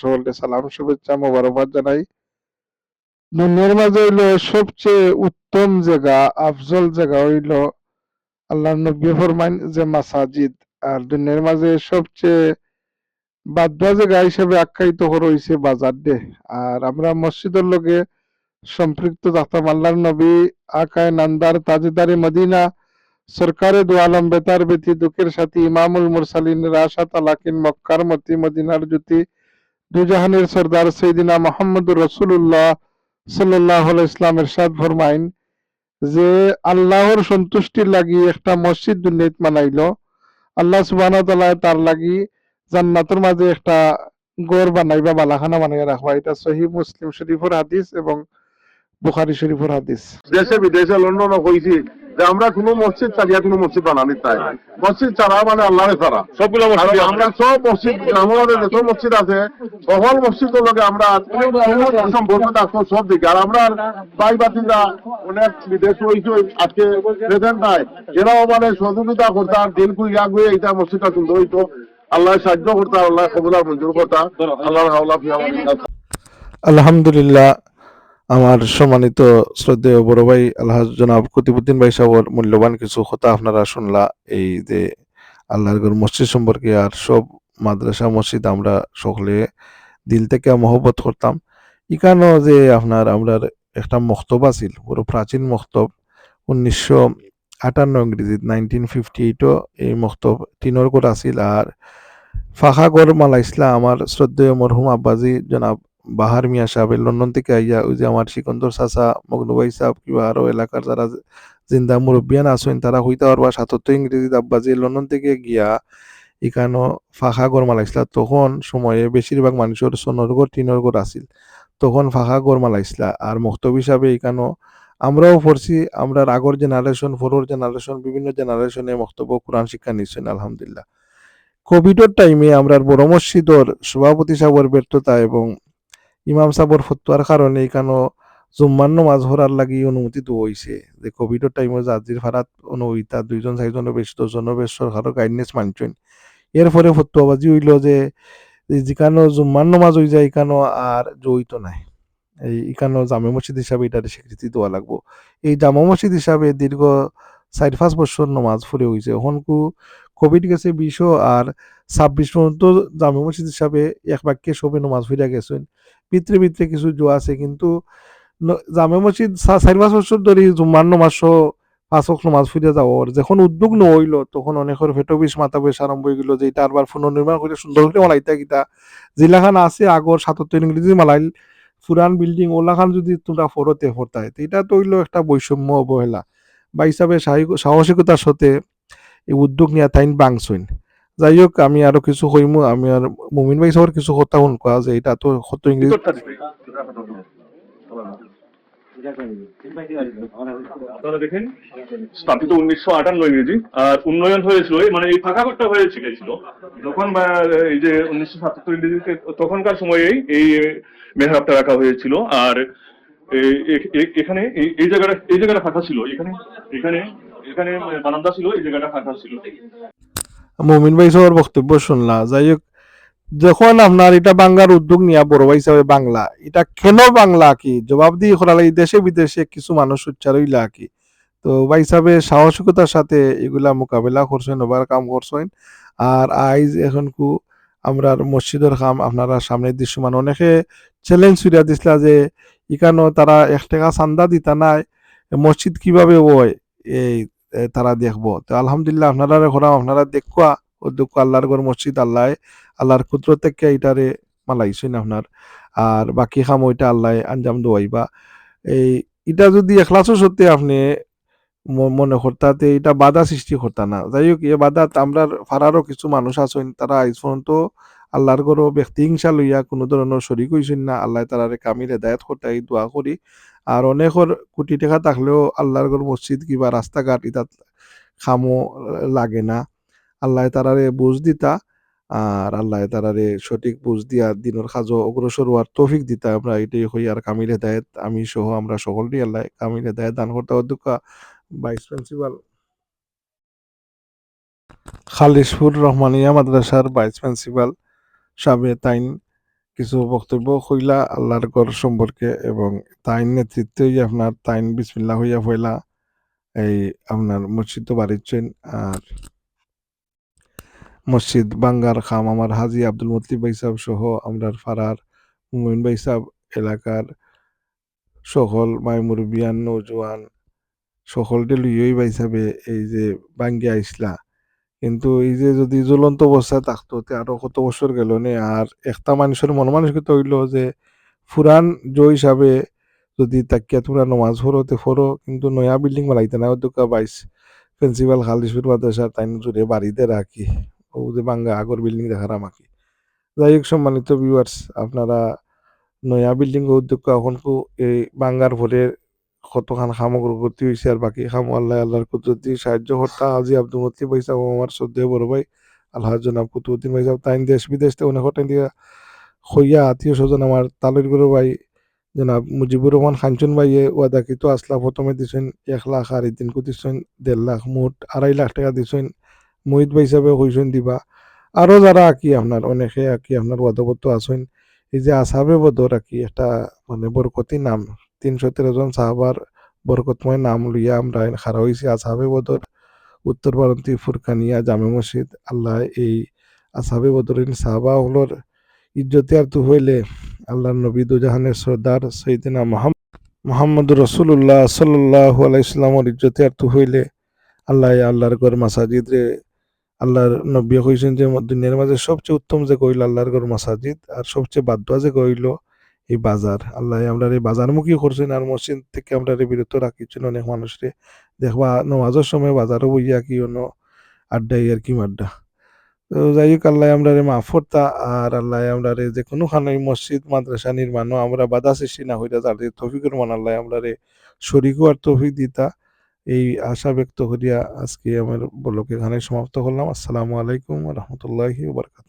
সকলকে সালাম শুভেচ্ছা মোবারকবাদ জানাই। দুনিয়ার মাঝে হইল সবচেয়ে উত্তম জায়গা, আফজল জায়গা হইল আল্লাহর নবী ফরমাইন যে মাসাজিদ। আর দুনিয়ার মাঝে সবচেয়ে বাদবা জায়গা হিসেবে আখ্যায়িত করা হইছে বাজার ডে। আর আমরা মসজিদের লগে সম্পৃক্ত থাকতাম। আল্লাহর নবী আকায় নান্দার তাজদারে মদিনা সরকারে দু আলম বেতার বেতি দুঃখের সাথী ইমামুল মুরসালিন রাশাত আলাকিন মক্কার মতি মদিনার জ্যোতি দুজাহানের সর্দার সৈদিনা মোহাম্মদুর রসুল্লাহ সাল্লাহ ইসলাম এরশাদ ফরমাইন যে আল্লাহর সন্তুষ্টির লাগি একটা মসজিদ দুনিয়াত বানাইলো, আল্লাহ সুবহানাহু ওয়া তাআলা তার লাগি জান্নাতের মাঝে একটা ঘর বানাইবা, বালাখানা বানাইয়া রাখবা। এটা সহিহ মুসলিম শরীফের হাদিস এবং বুখারী শরীফের হাদিস। দেশে বিদেশে লন্ডনে কইছি যে আমরা কোনো মসজিদ চালিয়া কোনো মসজিদ বানানি চাই। মসজিদ ছাড়া মানে আল্লাহরে ছাড়া সবগুলো মসজিদ, আমরা সব মসজিদ আমাদের যত মসজিদ আছে সকল মসজিদের লগে আমরা সম্পর্ক থাকবো সব দিকে। আর আমরা ভাই বাতিরা অনেক বিদেশ হয়েছে আজকে প্রেজেন্ট নাই, এরাও মানে সহযোগিতা করতাম দিল কুইয়া গুয়ে এটা মসজিদটা সুন্দর হইতো। আল্লাহ সাহায্য করতাম, আল্লাহ কবুল মঞ্জুর করতাম। আল্লাহর হাওলা ফিয়া আলহামদুলিল্লাহ, আমার সম্মানিত শ্রদ্ধেয় বড় ভাই আল্লাহ জনাব কুতুবউদ্দিন ভাই সাহেবের মূল্যবান কিছু কথা আপনারা শুনলা। এই যে আল্লাহর ঘর মসজিদ সম্পর্কে আর সব মাদ্রাসা মসজিদ আমরা সকলে দিল থেকে মহব্বত করতাম। ইকানো যে আপনার আমরা একটা মক্তব আছিল, পুরো প্রাচীন মক্তব 1958 ইংরেজিত 1958 এই মক্তব টিনর করে আছিল। আর ফাঁকা গড় মালাইসলা আমার শ্রদ্ধেয় মরহুম আব্বাজি জনাব বাহার মিয়া সাহেব লন্ডন থেকে আইয়া ওই যে আমার সিকন্দর চাচা মগনুবাই সাহেব কিংবা আরো এলাকার যারা জিন্দা মুরব্বিয়ান আছেন তারা হইতে পারবা 77 ইংরেজিত আব্বাজি লন্ডন থেকে গিয়া এখানো ফাঁকা গড় মালাইসলা। তখন সময়ে বেশিরভাগ মানুষের সোনরগড় টিনরগড় আছিল, তখন ফাঁকা গড় মালাইসলা। আর মক্তব হিসাবে এখানো আমরাও পড়ছি, আমরা আগর জেনারেশন ফোর জেনারেশন বিভিন্ন জেনারেশনে মক্তব্য কোরআন শিক্ষা নিচ্ছেন আলহামদুলিল্লাহ। কোভিডের টাইমে আমরা বড় মসজিদর সভাপতি সাহেবের ব্যর্থতা এবং ইমাম সাহেবের ফতোয়ার কারণে এখানো জুম্মার নামাজ পড়ার লাগি অনুমতি দেওয়া হয়েছে। যে কোভিডের টাইমে জাজির ফারাত অনুমতিতা 2-4জনের বেশি 10জনের বেশি সরকারের গাইডনেস মানছেন। এরপরে ফতোয়াবাজি হইল যে যেখানে জুম্মার নামাজ হয়ে যায় এখানো আর জড়িত নাই, এই এখানো জামে মসজিদ হিসাবে এটার স্বীকৃতি দেওয়া লাগবো। এই জামা মসজিদ হিসাবে দীর্ঘ 4-5 বছর নামাজ পড়ে হয়েছে। হনকু কোভিড গেছে 20 আর 26 পর্যন্ত জামে মসজিদ হিসাবে এক বাক্যে সবে নামাজ পড়িয়া গেছেন। ভিতরে ভিতরে কিছু জোয়া আছে, কিন্তু জামে মসজিদ 4-5 বছর ধরে জুম্মার নামাজ 5 ওয়াক্ত নামাজ পড়িয়া যাওয়ার যখন উদ্যোগ নহইল তখন অনেকের ফেটো বিষ মাথা বেশ আরম্ভ হয়ে গেল যে এটা আবার পুনর্নির্মাণ করে সুন্দর করে মালাইতা গিতা জিলাখান আছে আগর 77 ইংরেজি মালাইল পুরান বিল্ডিং ওলাখান যদি তোমরা ফরতে ফরতায় এটা তো হইলো একটা বৈষম্য অবহেলা বা হিসাবে সাহসিকতার সাথে এই উদ্যোগ নিয়ে তাইন বাংছইন। যাই হোক, আমি আরো কিছু কইমু, আমি আর মুমিন ভাই সবার কিছু কথা শুন কোয়া যে এটা তো কত ইংরেজি আপনারা দেখেন স্থাপিত 1958 ইংরেজি। আর উন্নয়ন হয়েছিল মানে এই ফাঁকা ঘরটা হয়েছিল যখন এই যে 1977 ইংরেজিতে তখনকার সময়েই এই মেহরাবটা রাখা হয়েছিল। আর এখানে এই জায়গাটা ফাঁকা ছিল, এখানে এখানে এখানে বারান্দা ছিল, এই জায়গাটা ফাঁকা ছিল। মুমিন ভাই সবার বক্তব্য শুনলা। যাই হোক, যখন আপনার এটা বাংলার উদ্যোগ নিয়ে বড় ভাই হিসাবে বাংলা এটা কেন বাংলা কি জবাব দিয়ে করালে দেশে বিদেশে কিছু মানুষ উচ্চারইলা কি, তো ভাই হিসাবে সাহসিকতার সাথে এগুলা মোকাবেলা করছেন, ওভার কাম করছেন। আর আইজ এখন কু আমরা মসজিদের কাম আপনারা সামনে দৃশ্যমান অনেকে চ্যালেঞ্জ ফিরিয়া দিছিলা যে ইকানো তারা 1 টাকা চান্দা দিতা নাই, মসজিদ কিভাবে হয় এই তারা দেখবো। তো আলহামদুলিল্লাহ আপনারা ঘোরাম, আপনারা দেখুয়া অধ্যক্ষ আল্লাহর ঘর মসজিদ আল্লাহর কুদরত থেকে এটারে মালাইছেন আপনার। আর বাকি কাম ওইটা আল্লাহ আঞ্জাম দোয়াইবা। এই এটা যদি এখলাসও সত্যি আপনি মনে করতাতে এটা বাধা সৃষ্টি করতা না। যাই হোক, এ বাধা আমরা ফারারও কিছু মানুষ আছেন তারা আইজ পর্যন্ত আল্লাহর গরো ব্যক্তি হিংসা লইয়া কোনো ধরনের শরিক হইছেন না। আল্লাহ তারারে কামিল হেদায়েত করতে এই দোয়া করি। আর অনেকের কোটি টাকা থাকলেও আল্লাহর গর মসজিদ কিবা রাস্তাঘাট এটা খামো লাগে না। আল্লাহ তারারে বুঝ দিতা, আর আল্লাহ তারারে সঠিক বুঝ দিয়া দিনের কাজ অগ্রসর হওয়ার তৌফিক দিতা। আমরা এটাই হই। আর কামিল হেদায়েত আমি সহ আমরা সকলই আল্লাহ কামিল হেদায়েত দান করতে অধ্যক্ষ ভাইস প্রিন্সিপাল খালিশপুর রহমানিয়া মাদ্রাসার ভাইস প্রিন্সিপাল সাবে তাইন কিছু বক্তব্য কইলা আল্লাহর ঘর সম্পর্কে এবং তাইন নেতৃত্বেই আপনার তাইন বিসমিল্লাহ হইয়া পয়লা এই আপনার মসজিদ বাড়িচ্ছেন আর মসজিদ বাঙ্গার খাম আমার হাজি আব্দুল মতলিব ভাই সাহেব সহ আমরার ফারার মুমিন ভাই সাহেব এলাকার সকল মাই মুরব্বিয়ান নৌজওয়ান সকলকে লইয়াই ভাই সাহেবে এই যে বাঙ্গিয়া আইসলা কিন্তু এই যে যদি জ্বলন্ত অবস্থায় থাকতো তে আরো কত বছর গেল নে আর একটা মানুষের মন মানসিকতা হইল যে ফুরান জয় হিসাবে যদি তাকিয়া তোমরা নমাজ পড়োতে পড়ো কিন্তু নয়া বিল্ডিং বানাইতে না অধ্যক্ষ বাইশ প্রিন্সিপাল খালিশপুর মাদ্রাসা তাই জুড়ে বাড়িতে রাখি ও যে বাঙ্গা আগর বিল্ডিং দেখার আমাকে যাই হোক সম্মানিত ভিউয়ার্স আপনারা নয়া বিল্ডিং অধ্যক্ষ এখনকু এই বাঙ্গার ভরে কতখান খামগ্র গতি হয়েছে আর বাকি খাম আল্লাহ আল্লাহর কুদরতি সাহায্য কর্তা আজি আব্দুল মতিব ভাই সাহেব আমার শ্রদ্ধেয় বড় ভাই আল্লাহ জনাব কুতুবুদ্দিন ভাই সাহেব তাইন দেশ বিদেশ থেকে অনেক টাইম দিয়ে খইয়া আত্মীয় স্বজন আমার তালুর গুরু ভাই জনাব মুজিবুর রহমান খানচুন ভাইয়ে ওয়াদাকিত আসলা প্রথমে দিছেন 1 লাখ আর 3 কোটি দিছেন 1.5 লাখ মোট 2.5 লাখ টাকা দিছেন মহিত ভাই হিসাবে কইছেন দিবা আরো যারা আকি আপনার অনেকে আকি আপনার ওয়াদাবদ্ধ আছেন এই যে আসাবে বদর আকি একটা মানে বরকতি নাম 313 জন সাহাবার বরকতময় নাম লইয়া আমরা খারা হয়েছি আসাবে বদর উত্তর ভারতী ফুরকানিয়া জামে মসজিদ আল্লাহ এই আসাবে বদরিন সাহাবা হলোর ইজ্জতে আর তু হইলে আল্লাহর নবী দুজাহানের সর্দার সৈয়দিনা মোহাম্মদ রসুল্লাহ সাল্লাল্লাহু আলাইহি সাল্লামের ইজ্জতে আর তু হইলে আল্লাহ আল্লাহর ঘর মাসাজিদ রে আল্লাহর নবী কইছেন যে দুনিয়ার মাঝে সবচেয়ে উত্তম যে কইল আল্লাহর ঘর মাসাজিদ আর সবচেয়ে বাদ যে কইল এই বাজার আল্লাহ আমরা এই বাজারমুখী করছেন আর মসজিদ থেকে আমরা বিরত রাখিছেন অনেক মানুষরে দেখবা নমাজের সময় বাজারও বইয়া কি অন্য আড্ডাই আর কি আড্ডা তো যাই হোক আল্লাহ আমরা মাফ করতা আর আল্লাহ আমরা যে কোনো খানাই মসজিদ মাদ্রাসা নির্মাণও আমরা বাধা সৃষ্টি না হইতা তাদের তৌফিকের মান আল্লাহ আমরা শরীকও আর তৌফিক দিতা এই আশা ব্যক্ত করিয়া আজকে আমার বলকে এখানে সমাপ্ত করলাম আসসালামু আলাইকুম রহমতুল্লাহি বারকাত